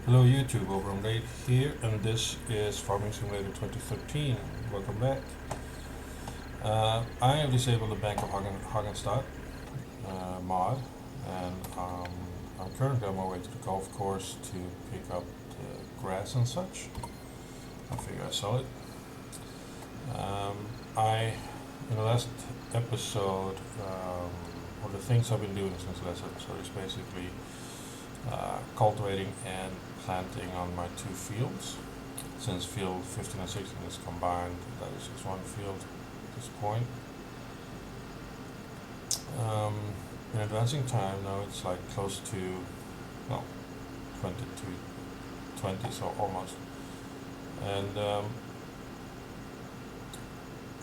Hello YouTube, Overumdate here, and this is Farming Simulator 2013. Welcome back. I have disabled the Bank of Hagenstadt mod, and I'm currently on my way to the golf course to pick up the grass and such. I figure I sell it. Um, in the last episode, one of the things I've been doing since the last episode is basically cultivating and planting on my two fields. Since field 15 and 16 is combined, that is just one field at this point. Um, in advancing time, now it's like close to, well, 20 to 20, so almost. And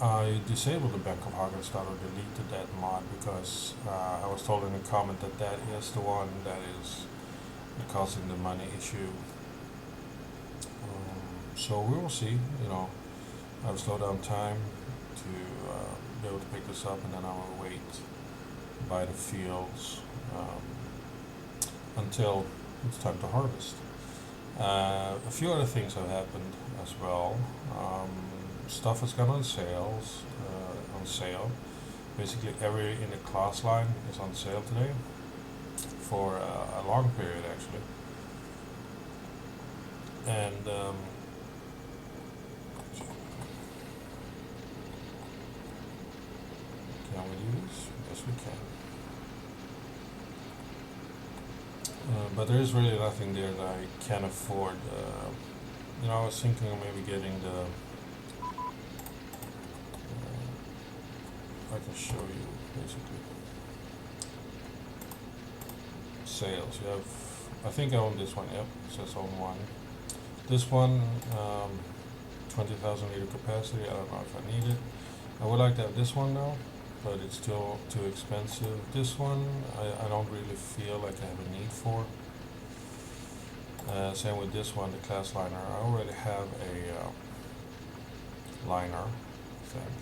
I disabled the Bank of Hagenstadt or deleted that mod because I was told in a comment that that is the one that is causing the money issue. So we will see. I'll slow down time to be able to pick this up, and then I will wait by the fields until it's time to harvest. A few other things have happened as well. Stuff has gone on sales. On sale. Basically, every in the class line is on sale today for a long period actually. And can we do this? Yes, we can. But there is really nothing there that I can afford. I was thinking of maybe getting the. I can show you basically sales. You have. I think I own this one. Yep, it says own one. This one, 20,000 liter capacity. I don't know if I need it. I would like to have this one now, but it's still too expensive. This one, I don't really feel like I have a need for. Same with this one, the class liner. I already have a liner thing.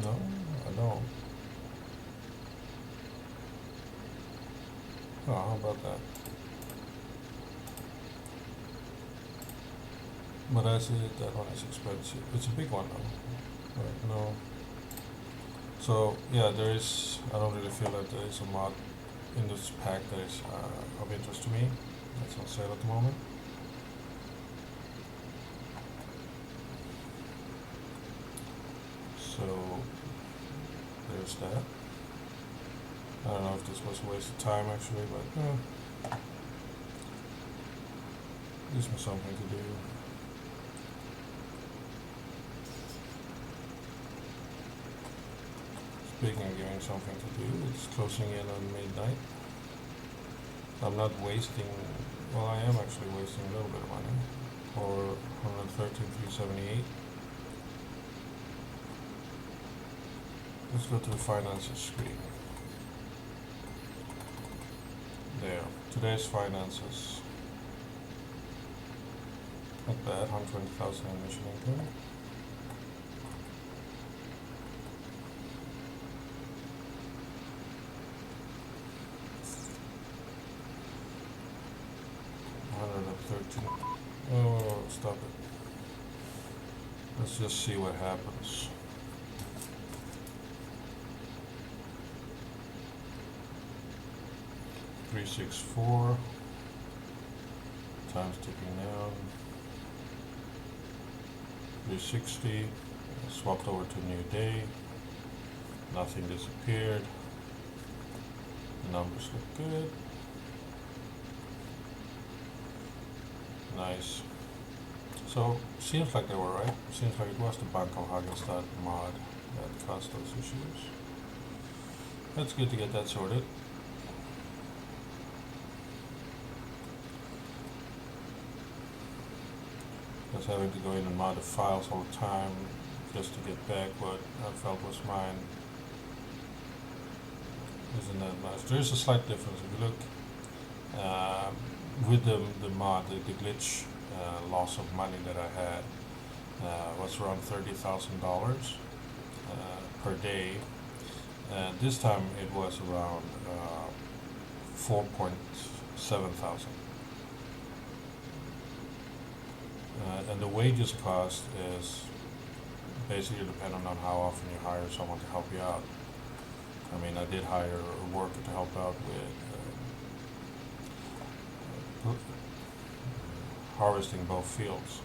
No, I don't. Oh, how about that? But I see that one is expensive. It's a big one though. Right, no. So yeah, there is. I don't really feel that there is a mod in this pack that is of interest to me. That's on sale at the moment. So there's that. I don't know if this was a waste of time actually, but gives me something to do. Speaking of giving something to do, it's closing in on midnight. I'm not wasting, well, I am actually wasting a little bit of money for 113,378. Let's go to the finances screen. There, today's finances. Not bad, 120,000 in mission income. Oh, stop it. Let's just see what happens. $364 times ticking down. 360 swapped over to new day. Nothing disappeared. The numbers look good. Nice. So, seems like they were right. Seems like it was the Bank of Hagenstadt mod that caused those issues. That's good to get that sorted. Just having to go in and mod the files all the time just to get back what I felt was mine isn't that much. There is a slight difference if you look with the mod, the glitch loss of money that I had was around $30,000 per day. and this time it was around 4.7 thousand. And the wages cost is basically dependent on how often you hire someone to help you out. I mean, I did hire a worker to help out with harvesting both fields,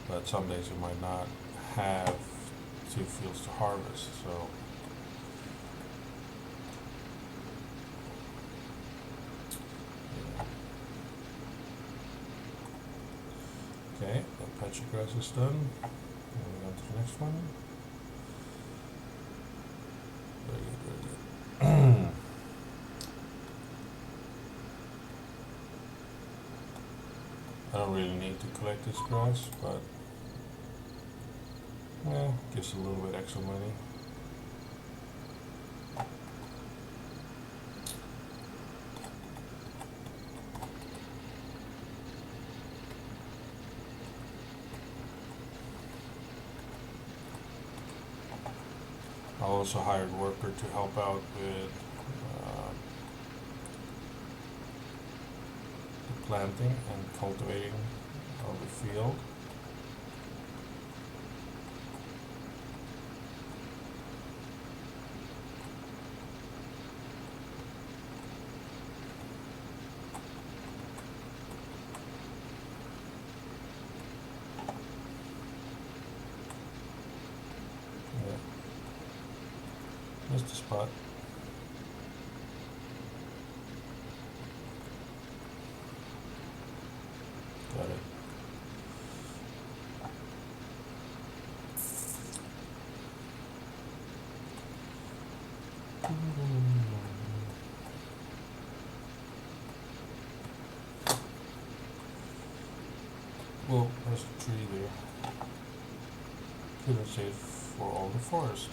but some days you might not have two fields to harvest, so yeah. Okay, that patch of grass is done. Moving on to the next one. Very good, very good. I don't really need to collect this grass, but gives a little bit extra money. I also hired a worker to help out with the planting and cultivating of the field. Yeah, missed the spot. Got it. Well, there's a tree there. Couldn't say it for all the forest.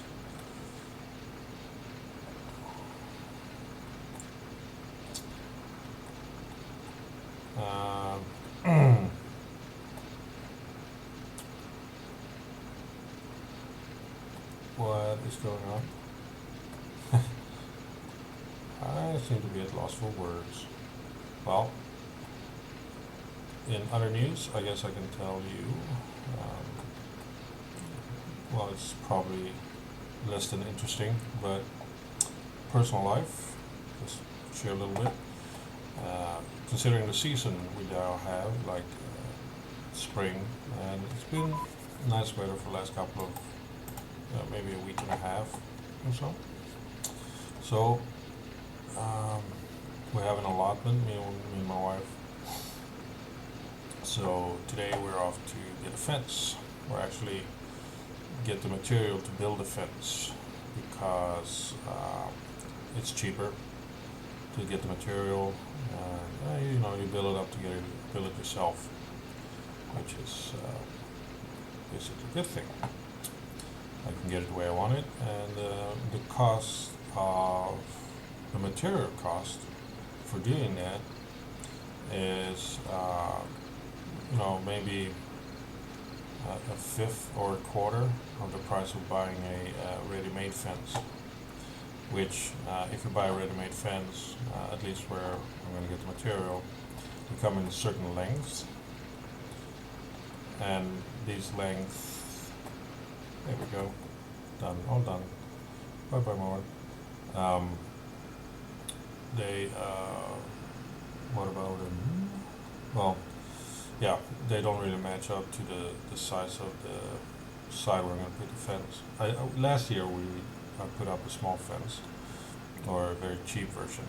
What is going on? I seem to be at loss for words. Well, in other news, I guess I can tell you, well, it's probably less than interesting, but personal life, just share a little bit. Considering the season we now have, like spring, and it's been nice weather for the last couple of, maybe a week and a half or so. So, we have an allotment, me and my wife. So today we're off to get a fence, or actually get the material to build a fence, because it's cheaper to get the material, and you build it up to build it yourself, which is basically a good thing. I can get it the way I want it, and the cost of the material cost for doing that is maybe a fifth or a quarter of the price of buying a ready-made fence. Which, if you buy a ready-made fence, at least where I'm going to get the material, they come in certain lengths, and these lengths, there we go, done, all done, bye bye more. What about them? Well, yeah, they don't really match up to the size of the side where I'm going to put the fence. Last year I put up a small fence, or a very cheap version,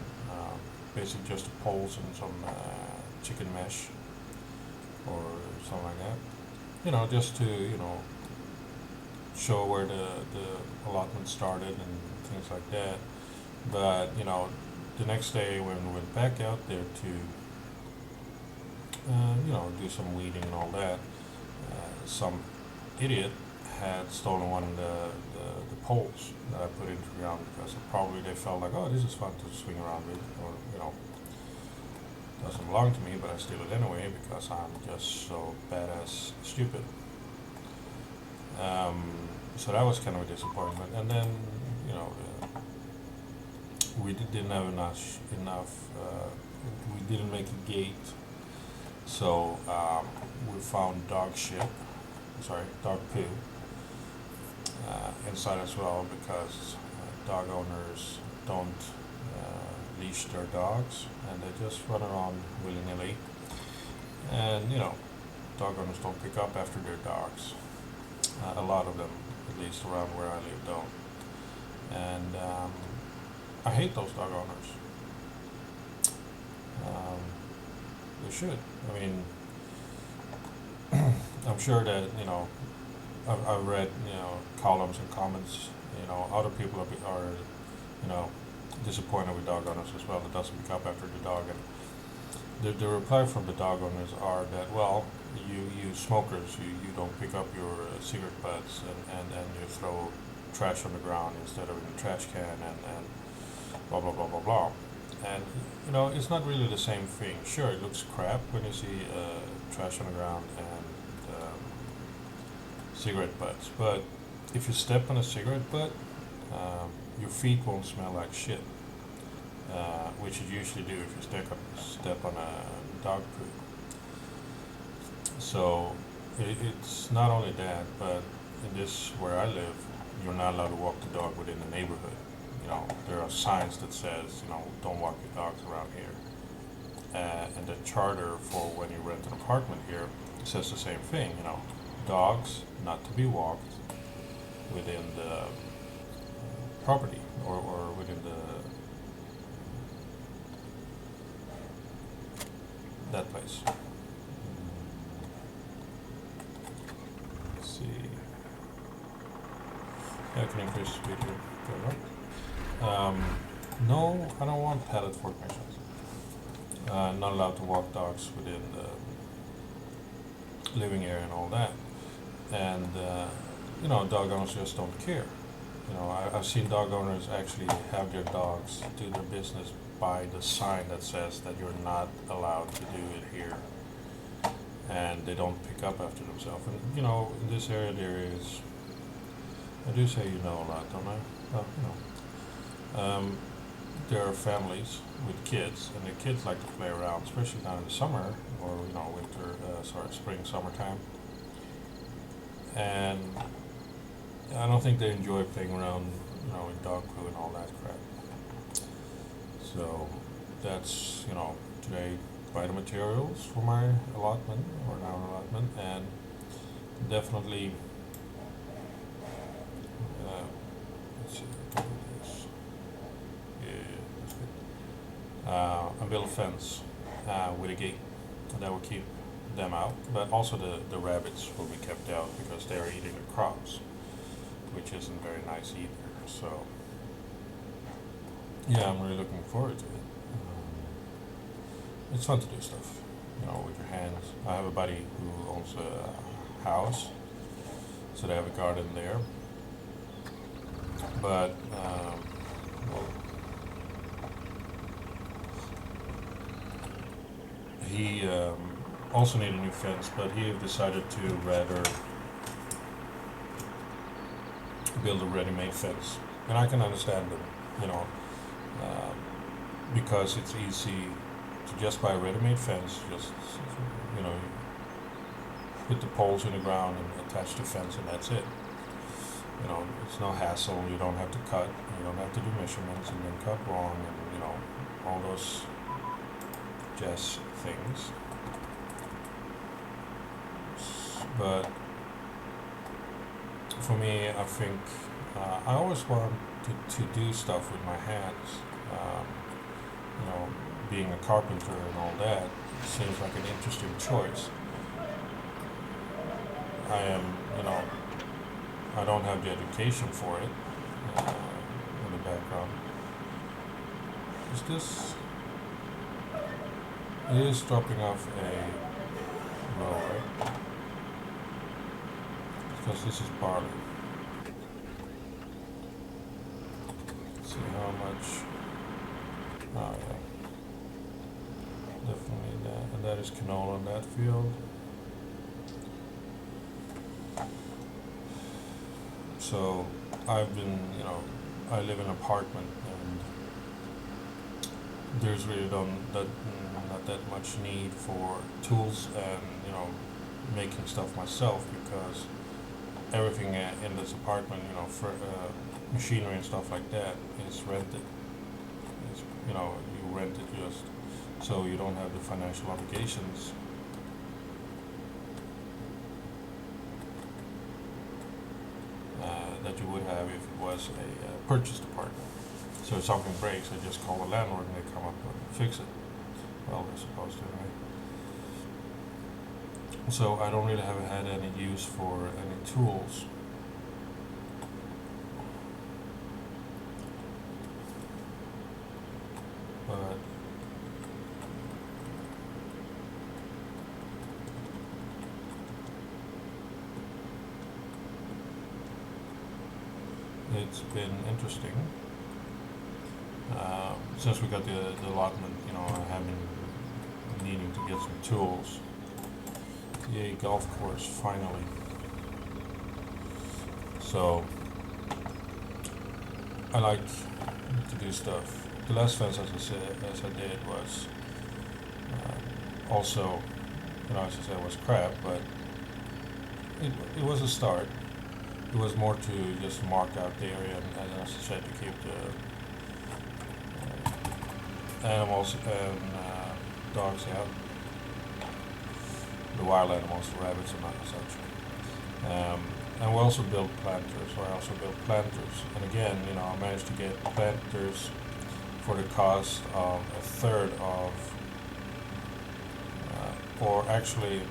basically just the poles and some chicken mesh or something like that. Just to show where the allotment started and things like that. But the next day when we went back out there to do some weeding and all that, some idiot had stolen one of the poles that I put into the ground, because probably they felt like, oh, this is fun to swing around with, or doesn't belong to me, but I steal it anyway because I'm just so badass stupid. So that was kind of a disappointment. And then we didn't have enough. We didn't make a gate, so we found dog shit. Sorry, dog poo inside as well because dog owners don't leash their dogs and they just run around willy nilly. And dog owners don't pick up after their dogs. A lot of them, at least around where I live, don't. And I hate those dog owners. They should. I mean, I'm sure that I've read columns and comments. Other people are disappointed with dog owners as well that doesn't pick up after the dog. And the reply from the dog owners are that, well, you smokers, you don't pick up your cigarette butts and you throw trash on the ground instead of in the trash can and blah blah blah blah blah. And it's not really the same thing. Sure, it looks crap when you see trash on the ground and cigarette butts, but if you step on a cigarette butt, your feet won't smell like shit, which you usually do if you step on a dog poo. So it's not only that, but in this where I live, you're not allowed to walk the dog within the neighborhood. There are signs that says, don't walk your dogs around here. And the charter for when you rent an apartment here says the same thing. Dogs not to be walked within the property or within that place. Let's see. Yeah, I can increase the speed here. No, I don't want padded formations. Not allowed to walk dogs within the living area and all that. And dog owners just don't care. I've seen dog owners actually have their dogs do their business by the sign that says that you're not allowed to do it here, and they don't pick up after themselves. And in this area there is, I do say a lot, don't I? Well, there are families with kids, and the kids like to play around, especially now in the summer or spring, summertime. And I don't think they enjoy playing around, with dog poo and all that crap. So that's today buy the materials for my allotment or now allotment, and definitely. Let's see. What it is. Yeah, that's good. A build a fence with a gate that will keep them out, but also the rabbits will be kept out because they are eating the crops, which isn't very nice either. So yeah, I'm really looking forward to it. It's fun to do stuff, with your hands. I have a buddy who owns a house, so they have a garden there. But he also need a new fence, but he have decided to rather build a ready-made fence, and I can understand them, because it's easy to just buy a ready-made fence. Just put the poles in the ground and attach the fence, and that's it. It's no hassle. You don't have to cut. You don't have to do measurements and then cut wrong, and all those jazz things. But for me, I think I always want to do stuff with my hands. Being a carpenter and all that seems like an interesting choice. I don't have the education for it in the background. Is this? It is dropping off a row, right? Because this is barley. Let's see how much. Oh yeah. Definitely that. And that is canola in that field. So I've been, I live in an apartment, and there's really not that much need for tools and making stuff myself, because everything in this apartment, for machinery and stuff like that, is rented. It's, you rent it just so you don't have the financial obligations. That you would have if it was a purchased apartment. So if something breaks, I just call the landlord and they come up and fix it. Well, they're supposed to, right? So I don't really have had any use for any tools. But it's been interesting. Since we got the allotment, I have been needing to get some tools. Yay, golf course, finally. So, I like to do stuff. The last fence, as I did, was also, as I said, was crap, but it was a start. It was more to just mark out the area, and as I said, to keep the animals and dogs out, the wild animals, the rabbits and such. And we also built planters, and again, I managed to get planters for the cost of a third of, or actually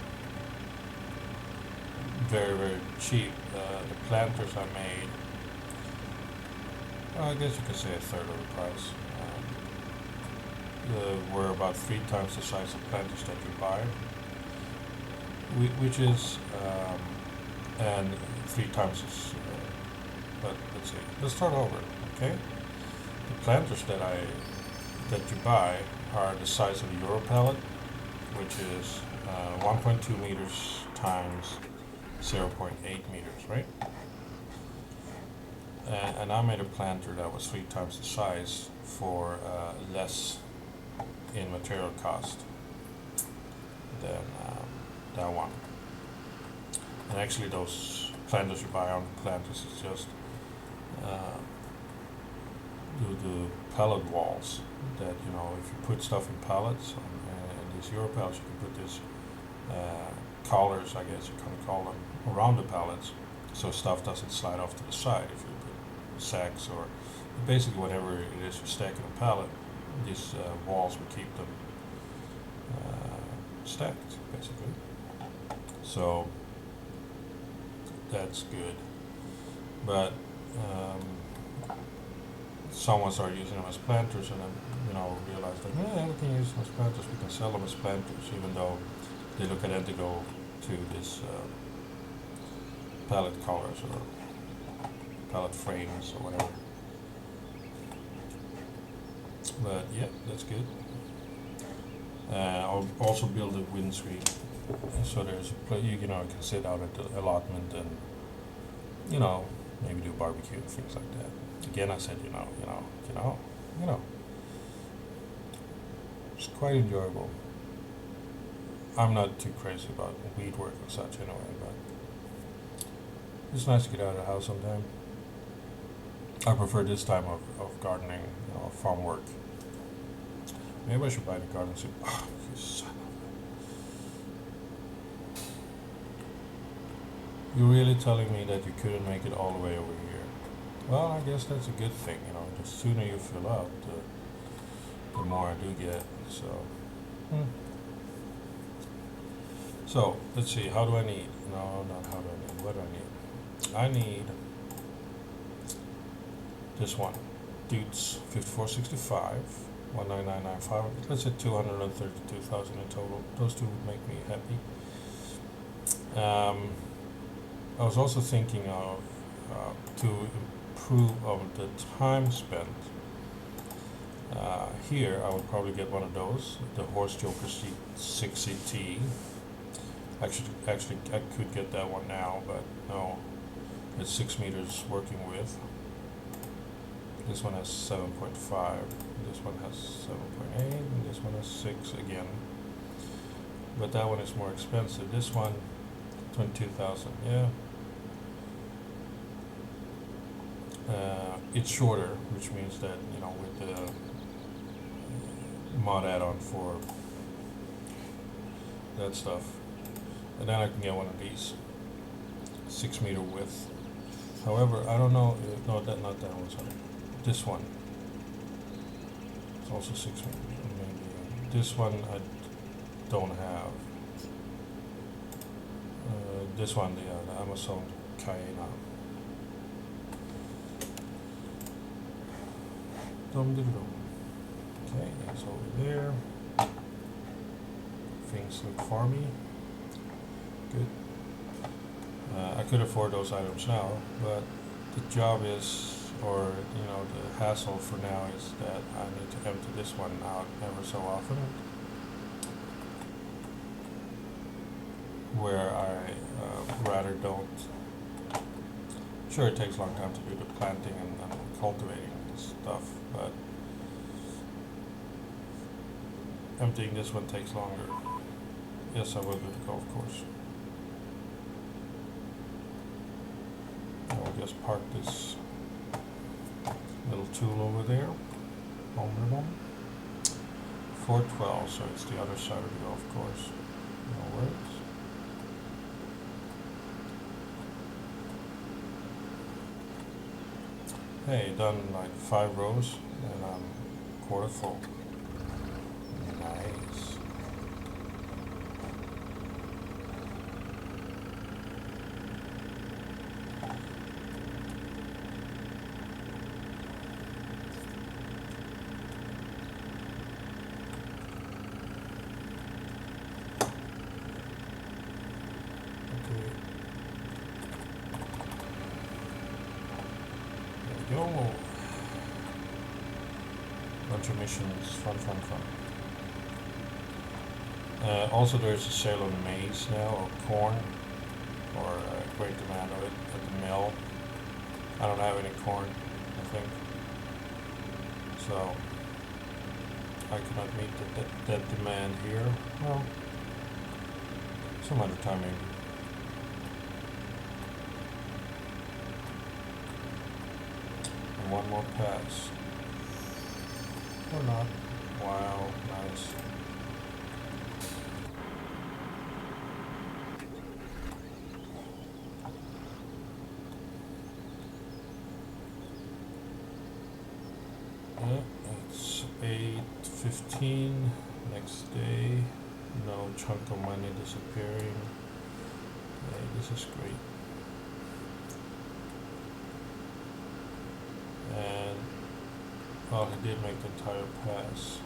very, very cheap. The planters I made, I guess you could say a third of the price. Were about 3 times the size of planters that you buy, which is, and 3 times as, but let's see, let's start over, okay? The planters that you buy are the size of a Euro pallet, which is 1.2 meters times 0.8 meters, right? And I made a planter that was 3 times the size for less in material cost than that one. And actually, those planters you buy on planters is just the pallet walls that, if you put stuff in pallets, and these Euro pallets, you can put this collars, I guess you kind of call them, around the pallets, so stuff doesn't slide off to the side. If you put sacks or basically whatever it is you stack in a pallet, these walls will keep them stacked, basically. So that's good. But someone started using them as planters, and then realized that we can use them as planters. We can sell them as planters, even though they look identical to this pallet collars or pallet frames or whatever. But yeah, that's good. I'll also build a windscreen, so there's a place you can sit out at the allotment and maybe do barbecue and things like that. Again, I said it's quite enjoyable. I'm not too crazy about weed work and such anyway, but it's nice to get out of the house sometime. I prefer this time of gardening, farm work. Maybe I should buy the garden suit. Oh, you son of a... You're really telling me that you couldn't make it all the way over here? Well, I guess that's a good thing, the sooner you fill up, the more I do get, so... So, let's see, how do I need? No, not how do I need, what do I need? I need this one, Dutes 5465, 19995. Let's say 232,000 in total. Those two would make me happy. I was also thinking of to improve of the time spent. Here, I would probably get one of those, the Horse Joker C6CT. Actually, I could get that one now, but no, it's 6 meters working with. This one has 7.5, this one has 7.8, and this one has 6 again. But that one is more expensive. This one, 22,000, yeah. It's shorter, which means that, you know, with the mod add-on for that stuff, and then I can get one of these 6 meter width. However, I don't know. No, not that one. Sorry, this one. It's also 6 meters. Maybe this one I don't have. This one, the Amazon Kayena. Okay, it's over there. Things look farmy. Good. I could afford those items now, but the job is, or you know, the hassle for now is that I need to empty this one out ever so often, where I rather don't. Sure, it takes a long time to do the planting and cultivating and stuff, but emptying this one takes longer. Yes, I will do the golf course. I'll just park this little tool over there. 412, so it's the other side of the golf course. No worries. Hey, done like 5 rows and I'm quarter full. Nice. Go. Bunch of missions, fun. Also, there's a sale on maize now, or corn, or a great demand of it at the mill. I don't have any corn, I think, so I cannot meet that demand here. Well, some other time maybe. One more pass. Or not. Wow, nice. It's 8:15. Next day. No chunk of money disappearing. Hey, this is great. And well, he did make the entire pass.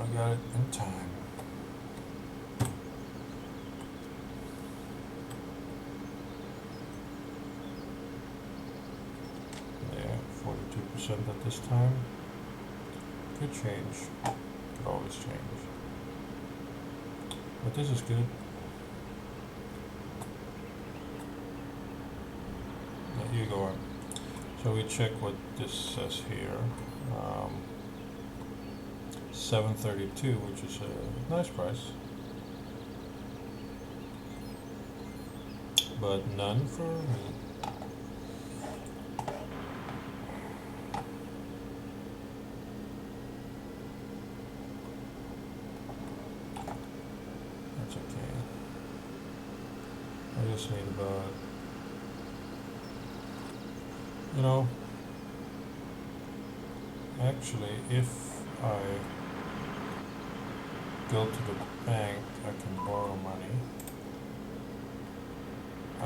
I got it in time. Yeah, 42% at this time. Could change. Could always change. But this is good. Yeah, you go on. So we check what this says here. 732, which is a nice price, but none for me. That's okay. I just need about, you know, actually, if I go to the bank, I can borrow money.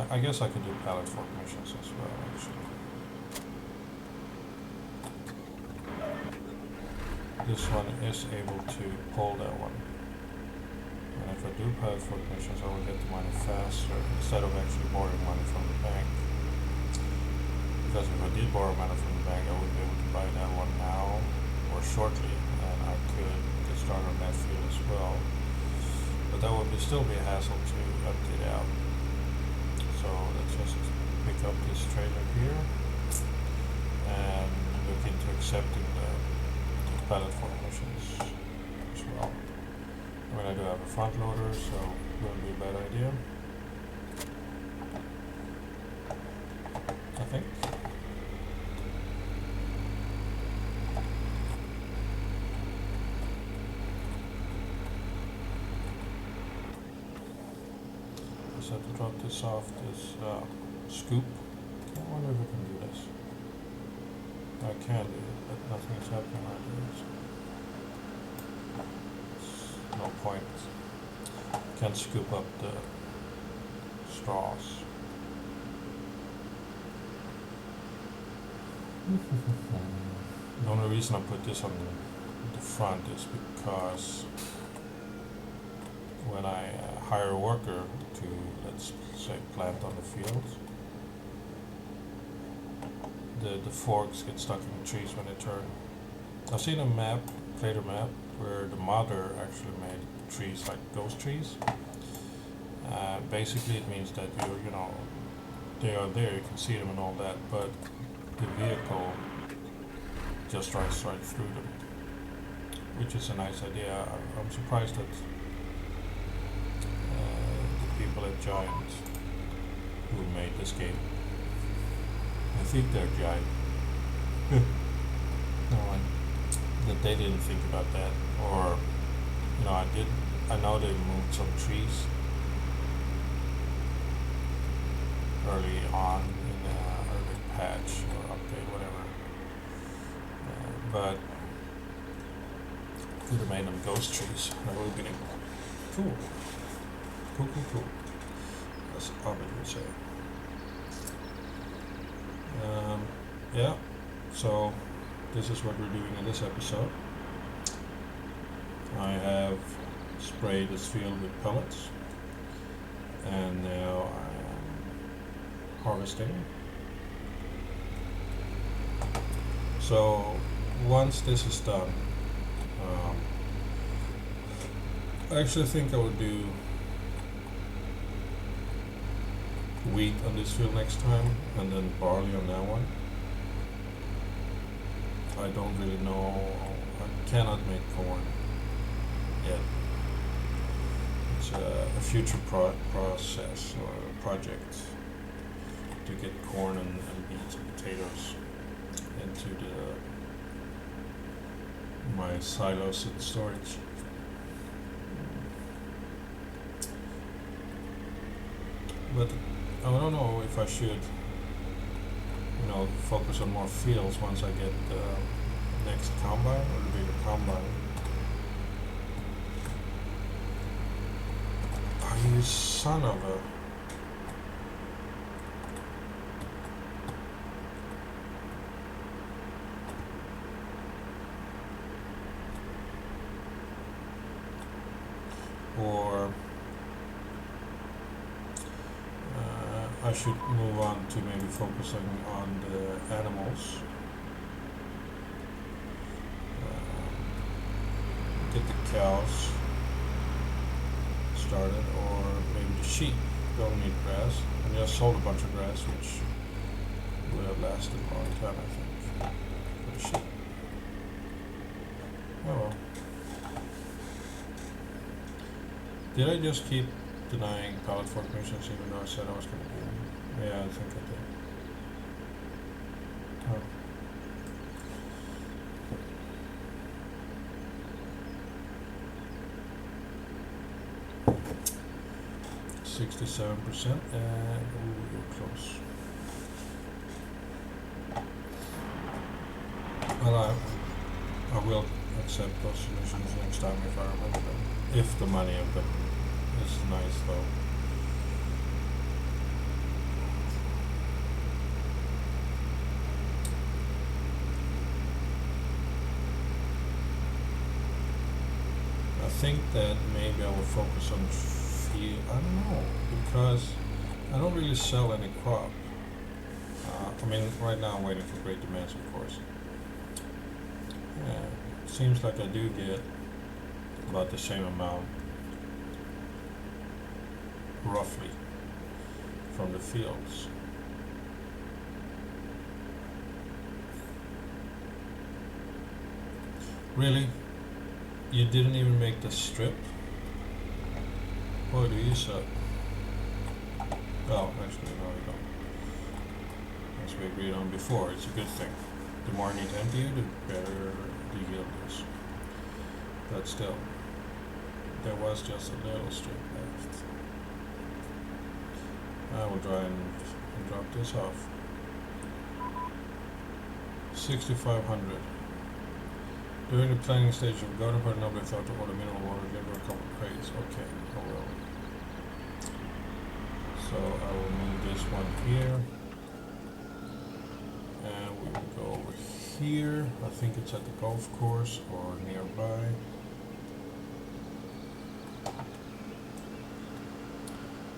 I guess I could do pallet fork missions as well, actually. This one is able to pull that one. And if I do pilot for missions, I will get the money faster instead of actually borrowing money from the bank. Because if I did borrow money from the bank, I would be able to buy that one now or shortly, and I could get started on that field as well. But that would still be a hassle to empty it out. So let's just pick up this trailer here and look into accepting the pallet form missions as well. I mean, I do have a front loader, so it wouldn't be a bad idea, I think. Just have to drop this off this scoop. I wonder if I can do this. I can do it, but nothing is happening right here. So no point. Can't scoop up the straws. The only reason I put this on the front is because when I hire a worker to, let's say, plant on the fields, the forks get stuck in the trees when they turn. I've seen a map, Plater map, where the mother actually made trees like those trees. Basically it means that they are there, you can see them and all that, but the vehicle just runs right through them, which is a nice idea. I'm surprised that the people at Giant who made this game, I think they're Giant, that they didn't think about that, or I know they moved some trees early on in the early patch or update, whatever, but could have made them ghost trees. That would have been cool. Cool. As Ovid would say. Yeah, so this is what we're doing in this episode. I have sprayed this field with pellets, and now I am harvesting. So once this is done, I actually think I would do wheat on this field next time, and then barley on that one. I don't really know. I cannot make corn yet. It's a future process or project to get corn and beans and potatoes into my silos and storage. But I don't know if I should, focus on more fields once I get the next combine or the bigger combine. Oh, you son of a... Or I should move on to maybe focusing on the animals. Get the cows started, or maybe the sheep. Don't need grass. I just sold a bunch of grass, which would have lasted a long time, I think, for the sheep. Oh well. Did I just keep denying pallet fork missions even though I said I was going to do them? Yeah, I think I did. Oh. 67%, and ooh, you're close. Well, I will accept those solutions next time if I remember them. If the money of them is nice, though. I think that maybe I will focus on field. I don't know, because I don't really sell any crop. I mean, right now I'm waiting for great demands, of course. Seems like I do get about the same amount, roughly, from the fields. Really? You didn't even make the strip? Boy, do you suck. Well, actually, no, you don't. As we agreed on before, it's a good thing. The more I need to empty you, the better the yield is. But still, there was just a little strip left. I will try and drop this off. 6,500. During the planning stage of garden part number, I thought to order mineral water, deliver a couple of crates. Okay, oh well. So I will move this one here. And we will go over here. I think it's at the golf course or nearby.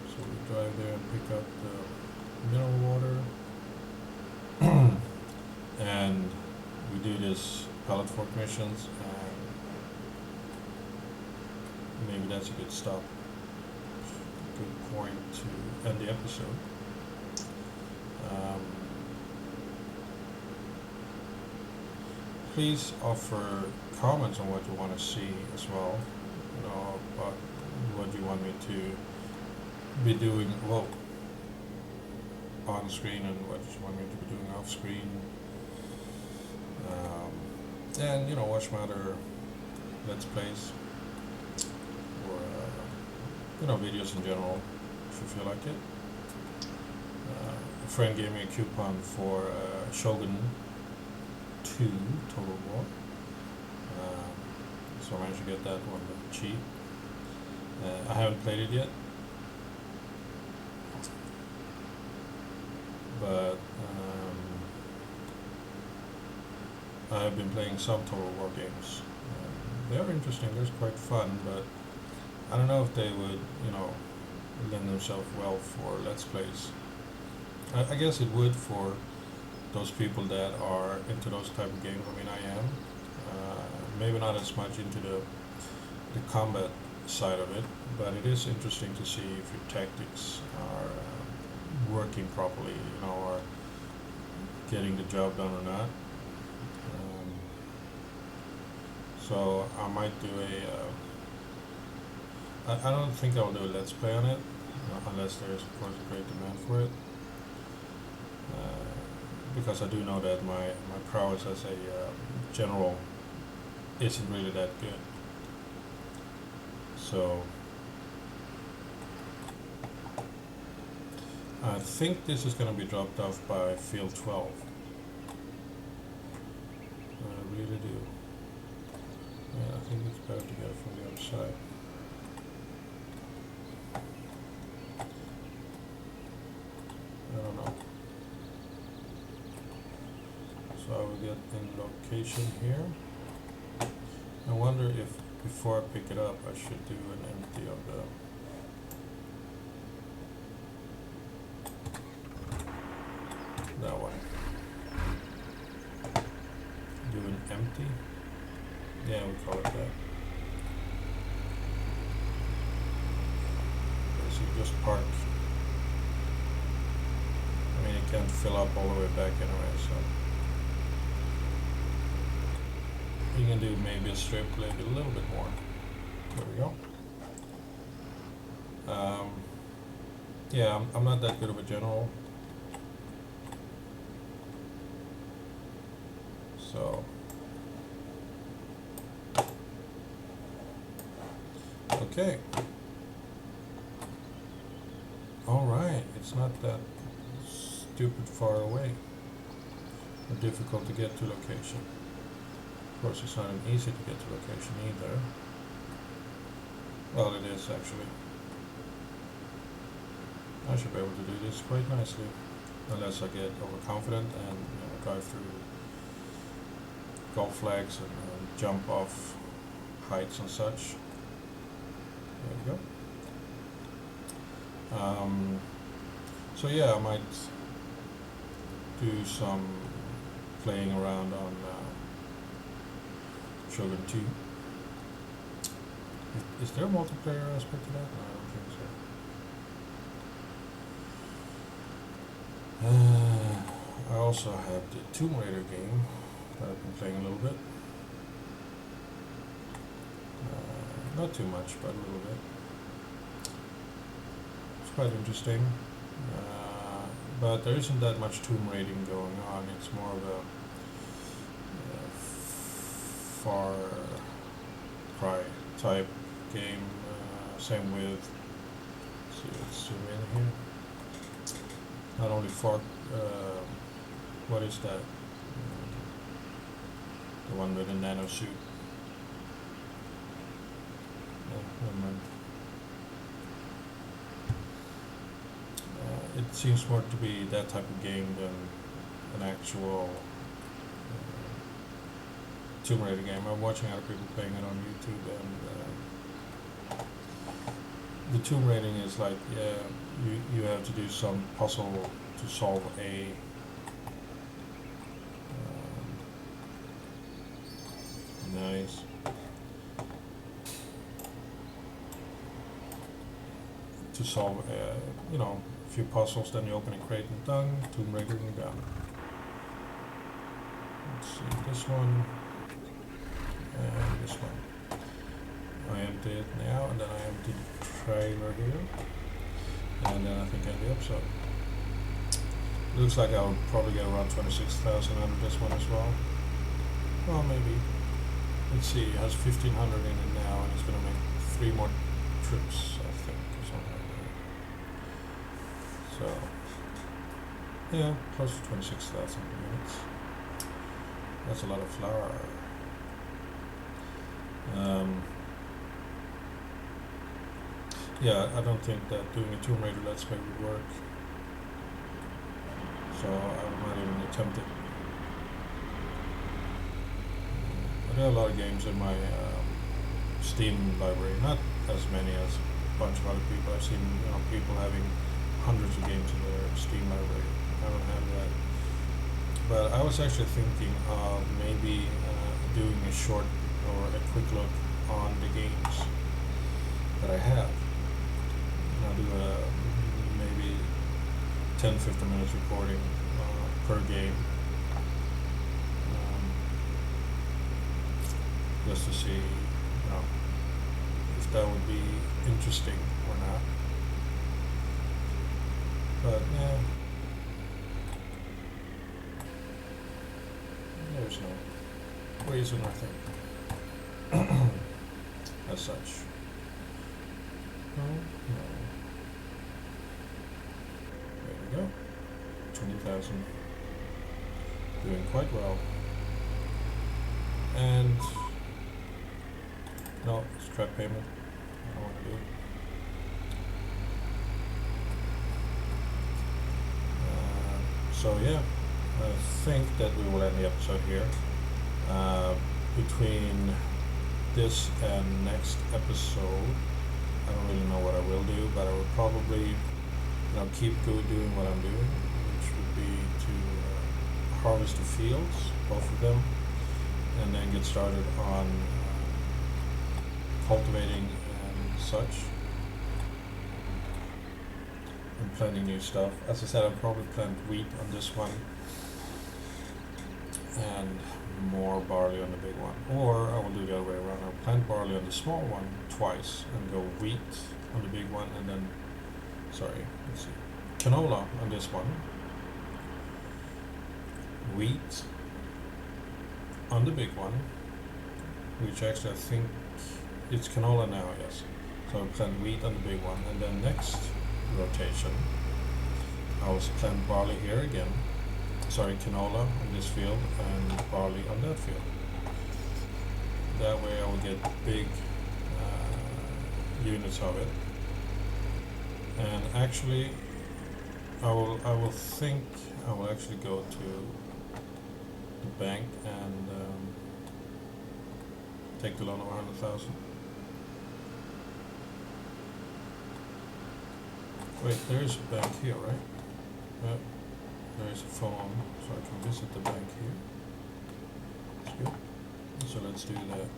So we drive there and pick up the mineral water. And we do this pallet fork missions, and maybe that's a good stop, good point to end the episode. Please offer comments on what you want to see as well, you know, about what you want me to be doing, well, on screen, and what you want me to be doing off screen. And you know, watch my other Let's Plays or you know, videos in general if you feel like it. A friend gave me a coupon for Shogun 2 Total War, so I managed to get that one cheap. I haven't played it yet, but I have been playing some Total War games. They are interesting, they're quite fun, but I don't know if they would, you know, lend themselves well for Let's Plays. I guess it would for those people that are into those type of games. I mean, I am. Maybe not as much into the combat side of it, but it is interesting to see if your tactics are working properly, you know, or getting the job done or not. So I might do I don't think I'll do a Let's Play on it, unless there is of course a great demand for it. Because I do know that my prowess as a general isn't really that good. So I think this is going to be dropped off by field 12. I really do. Yeah, I think it's better to get it from the other side. I don't know. So I will get in location here. I wonder if before I pick it up I should do an empty of that one. Do an empty? Yeah, we call it that. So you just park. I mean, it can't fill up all the way back anyway, so you can do maybe a strip, maybe a little bit more. There we go. Yeah, I'm not that good of a general. So okay. Alright, it's not that stupid far away or difficult to get to location. Of course, it's not easy to get to location either. Well, it is actually. I should be able to do this quite nicely, unless I get overconfident and drive through golf flags and jump off heights and such. There we go. So yeah, I might do some playing around on Shogun 2. Is there a multiplayer aspect to that? No, I don't think so. I also have the Tomb Raider game that I've been playing a little bit. Not too much, but a little bit. It's quite interesting. But there isn't that much tomb raiding going on. It's more of a Far Cry type game. Same with, let's see, let's zoom in here. Not only what is that? The one with the nano suit. Never mind. It seems more to be that type of game than an actual Tomb Raider game. I'm watching other people playing it on YouTube, and the tomb raiding is like, you have to do some puzzle to solve a nice. To solve a few puzzles, then you open a crate and done, Tomb Raider and done. Let's see, this one and this one. I empty it now, and then I empty the trailer here, and then I think I end the episode. Looks like I'll probably get around 26,000 out of this one as well. Well, maybe. Let's see, it has 1,500 in it now, and it's going to make 3 more trips, I think, or something like that. So, yeah, close to 26,000 units. That's a lot of flour. Yeah, I don't think that doing a Tomb Raider Let's Play would work. So I will not even attempt it. There are a lot of games in my Steam library, not as many as a bunch of other people. I've seen people having hundreds of games in their Steam library. I don't have that. But I was actually thinking of maybe doing a short or a quick look on the games that I have. I'll do a maybe 10-15 minutes recording per game. Just to see, if that would be interesting or not. But yeah, there's no reason, I think, as such. No. There we go. 20,000. Doing quite well. And no, scrap payment. I don't want to do it. So yeah, I think that we will end the episode here. Between this and next episode, I don't really know what I will do, but I will probably keep doing what I'm doing, which would be to harvest the fields, both of them, and then get started on cultivating and such, and planting new stuff. As I said, I'll probably plant wheat on this one and more barley on the big one, or I will do the other way around. I'll plant barley on the small one twice and go wheat on the big one, and then canola on this one, wheat on the big one, which actually I think it's canola now, yes. So I'll plant wheat on the big one, and then next rotation I will plant barley here again. Canola on this field and barley on that field. That way I will get big units of it. And actually, I will actually go to the bank and take the loan of 100,000. Wait, there is a bank here, right? Yeah, there is a phone, so I can visit the bank here. That's good. So let's do that.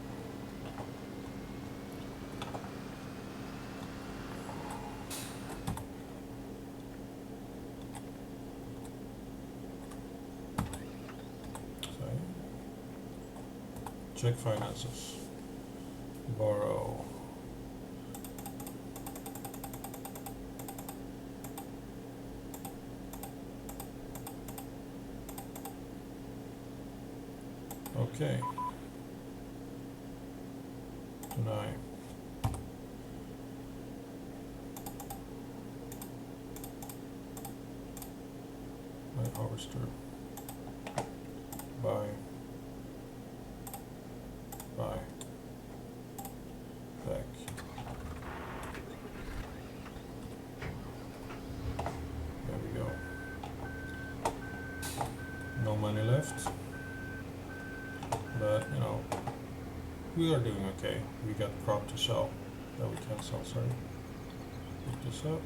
So, check finances. Borrow. Okay. Deny. Light harvester. Buy. Buy. Back. There we go. No money left. But, you know, we are doing okay. We got crop to sell. That we can't sell, sorry. Pick this up.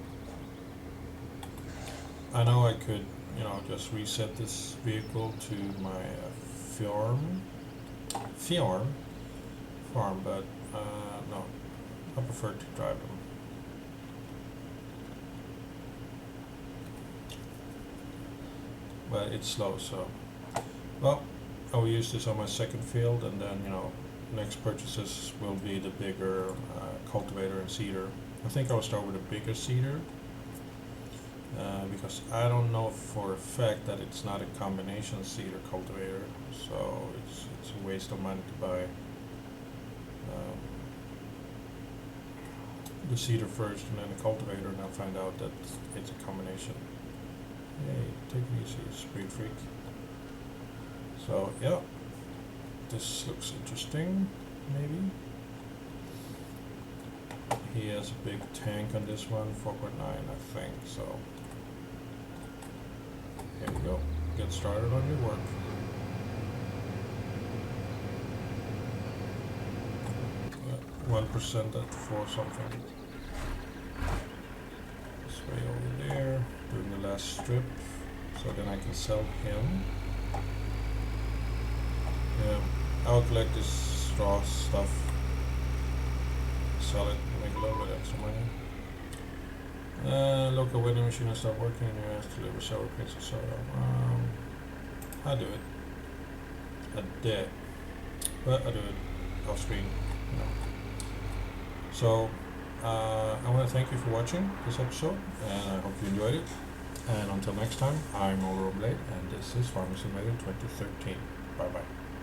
I know I could, you know, just reset this vehicle to my farm, but no, I prefer to drive them. But it's slow, so, well, I will use this on my second field, and then, you know, next purchases will be the bigger cultivator and seeder. I think I will start with a bigger seeder, because I don't know for a fact that it's not a combination seeder cultivator, so it's a waste of money to buy the seeder first and then the cultivator, and I'll find out that it's a combination. Hey, take it easy, speed freak. So yeah, this looks interesting, maybe. He has a big tank on this one, 4.9 I think, so here we go. Get started on your work. Yeah, 1% at 4 something. This way over there, doing the last strip, so then I can sell him. Yeah, I'll collect this straw stuff, sell it, make a little bit extra money. Local vending machine will start working and you have to deliver sour creams of soda. I do it. I did. But I do it off screen, you know. So, I want to thank you for watching this episode, and I hope you enjoyed it. And until next time, I'm Oliver Blade, and this is Farming Simulator 2013. Bye bye.